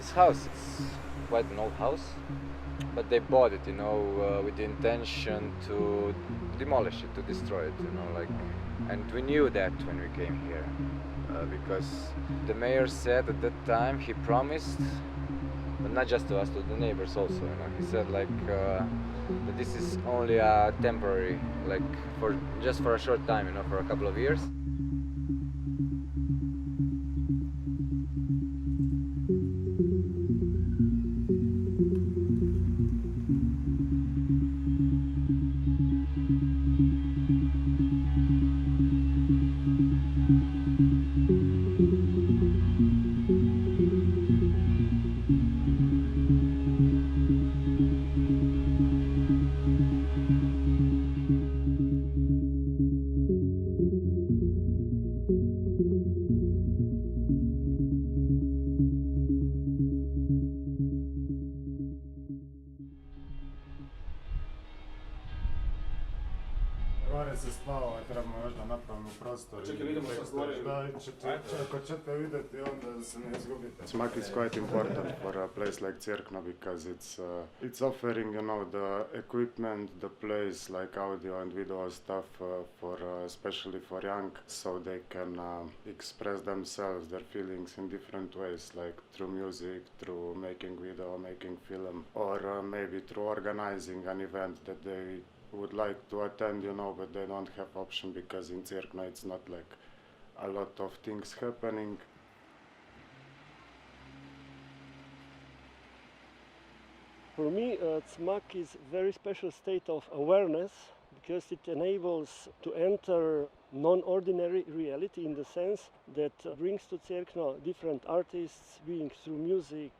this house, it's quite an old house, but they bought it, with the intention to demolish it, to destroy it, and we knew that when we came here, because the mayor said at that time, he promised, but not just to us, to the neighbors also, he said that this is only a temporary, for just for a short time, for a couple of years. Gore se spava, trebamo još da napravimo prostor. Čekaj, vidimo što stvorili. Da, ako ćete vidjeti, onda se ne izgubite. Smak is quite important for a place like Cerkno because it's offering, the equipment, the place like audio and video stuff for especially for young, so they can express themselves, their feelings in different ways, like through music, through making video, making film, or maybe through organizing an event that they would like to attend, but they don't have option because in Cerkno it's not like a lot of things happening. For me, CMAK is a very special state of awareness because it enables to enter non-ordinary reality in the sense that brings to Cerkno different artists, being through music,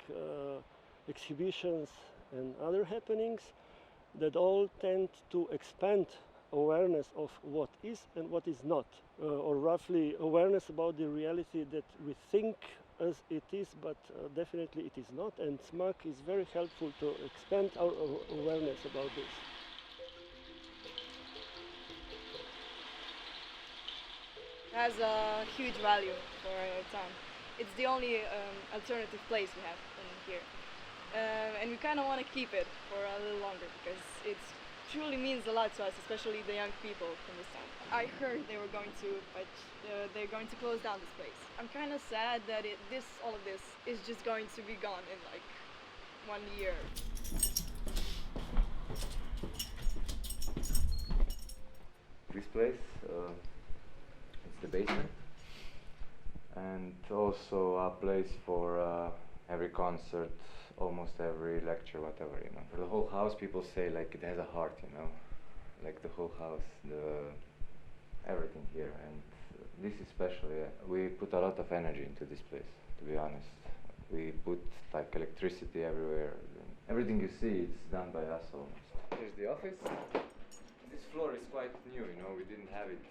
exhibitions and other happenings that all tend to expand awareness of what is and what is not, or roughly awareness about the reality that we think as it is, but definitely it is not, and CMAK is very helpful to expand our awareness about this. It has a huge value for our town. It's the only alternative place we have in here. And we kind of want to keep it for a little longer because it truly means a lot to us, especially the young people from this town. I heard they were going to, but they're going to close down this place. I'm kind of sad that all of this is just going to be gone in like 1 year. This place, it's the basement, and also a place for every concert, almost every lecture, whatever, For the whole house, people say like it has a heart, like the whole house, everything here, and this especially, we put a lot of energy into this place, to be honest. We put like electricity everywhere. Everything you see, it's done by us almost. Here's the office. This floor is quite new, we didn't have it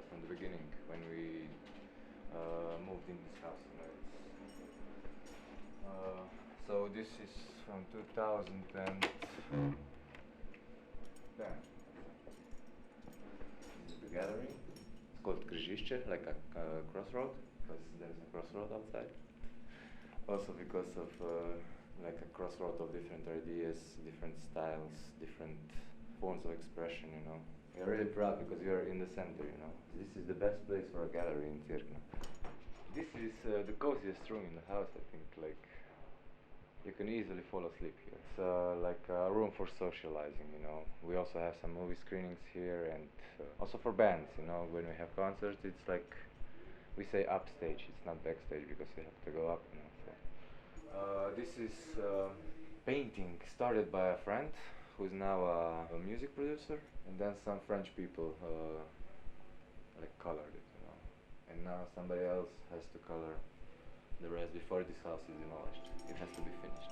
from the beginning when we moved in this house, So this is from 2010. This is the gallery. It's called Križišće, like a crossroad, because there's a crossroad outside. Also because of like a crossroad of different ideas, different styles, different forms of expression, We're really proud because you're in the center, This is the best place for a gallery in Cerkno. This is the coziest room in the house, I think, you can easily fall asleep here. It's like a room for socializing, We also have some movie screenings here, and also for bands, When we have concerts, it's like we say upstage. It's not backstage because you have to go up, So. This is painting started by a friend who's now a music producer, and then some French people colored it, And now somebody else has to color the rest before this house is demolished. It has to be finished.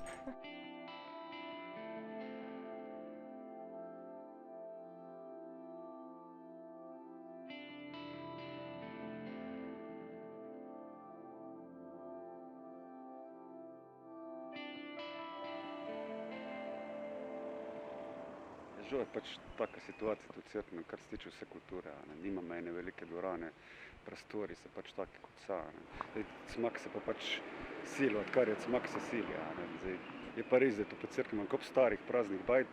žal je pač taka situacija tudi cerkno, kar se tiče vse kulture, ne. Nimamo ene velike dvorane, prostori so pač taki kot so. Cmak se pa pač sili, odkar je cmak se sili. Zdaj, je pa res, da je to po cerkvi manj kot starih praznih bajt,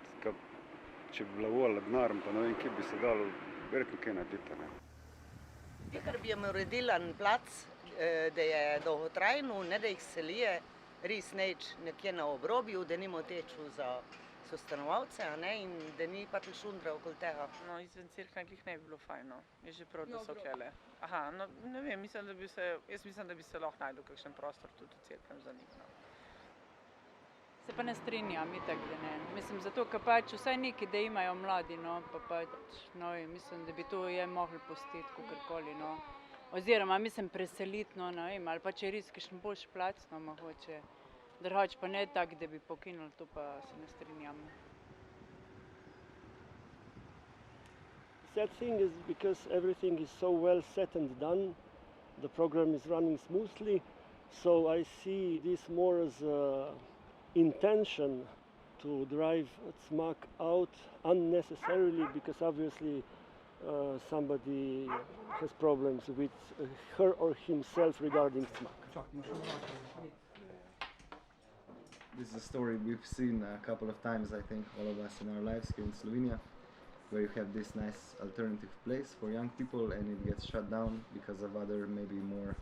če bi bila volja denar, pa ne vem, kje bi se dalo, verjetno kaj narediti. Ne. Ker bi jim uredili en plac, da je dolgotrajno, ne da jih selije, res neč nekje na obrobju, da nimo teču za sostanovalce, in da ni pač šundra okoli tega. No, izven cerkve glih ne bi bilo fajn, no. Je že prav, da so kele. Aha, no, ne vem, jaz mislim, da bi se lahko najdel kakšen prostor tudi v cerkvem za njih, no. Se pa ne strinjam, itak, da ne. Mislim, zato, ker pač vsaj neki, da imajo mladi, no, pa pač, no, mislim, da bi to je mogli pustiti kakorkoli, no. Oziroma, mislim, preseliti, no, ne vem, ali pa če res kakšen boljši plac, no, mogoče. Drugač pa ne tak, da bi pokinuli, to pa se ne strinjam. Sad thing is because everything is so well set and done, the program is running smoothly, so I see this more as a intention to drive Cmak out unnecessarily, because obviously somebody has problems with her or himself regarding Cmak. This is a story we've seen a couple of times, I think, all of us in our lives here in Slovenia, where you have this nice alternative place for young people and it gets shut down because of other maybe more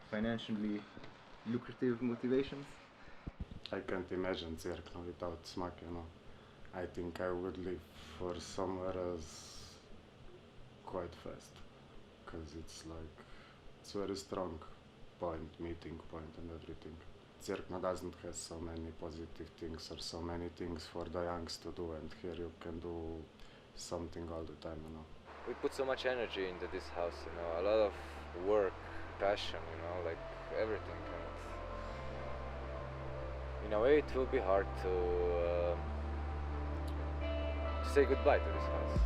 financially lucrative motivations. I can't imagine Cerkno without Cmak, I think I would leave for somewhere else quite fast, because it's very strong meeting point and everything. Cerkno doesn't have so many positive things or so many things for the youngs to do, and here you can do something all the time, We put so much energy into this house, a lot of work, passion, like everything. And in a way, it will be hard to say goodbye to this house.